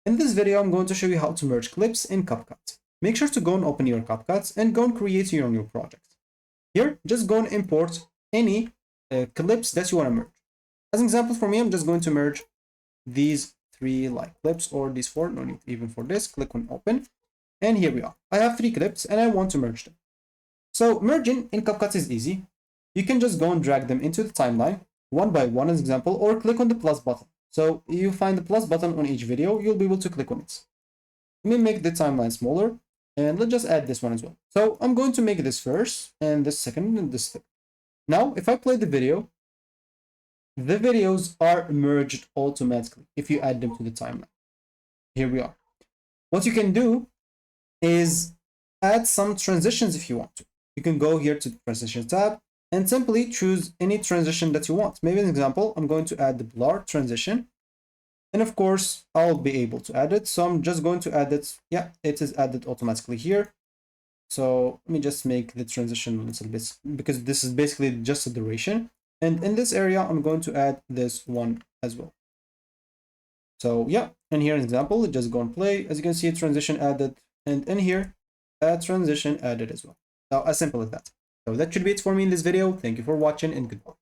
In this video, I'm going to show you how to merge clips in CapCut. Make sure to go and open your CapCut and go and create your new project. Here, just go and import any clips that you want to merge. As an example for me, I'm just going to merge these 3 clips, or these 4, no need even for this. Click on open, and here we are. I have 3 clips and I want to merge them. So merging in CapCut is easy. You can just go and drag them into the timeline one by one as example, or click on the plus button. So you find the plus button on each video, you'll be able to click on it. Let me make the timeline smaller, and let's just add this one as well. So I'm going to make this first, and this second, and this third. Now, if I play the video, the videos are merged automatically if you add them to the timeline. Here we are. What you can do is add some transitions if you want to. You can go here to the transition tab and simply choose any transition that you want. Maybe an example, I'm going to add the blur transition. And of course, I'll be able to add it. So I'm just going to add it. Yeah, it is added automatically here. So let me just make the transition a little bit, because this is basically just a duration. And in this area, I'm going to add this one as well. So yeah, and here an example, just go and play. As you can see, a transition added, and in here, a transition added as well. Now, as simple as that. So that should be it for me in this video. Thank you for watching, and goodbye.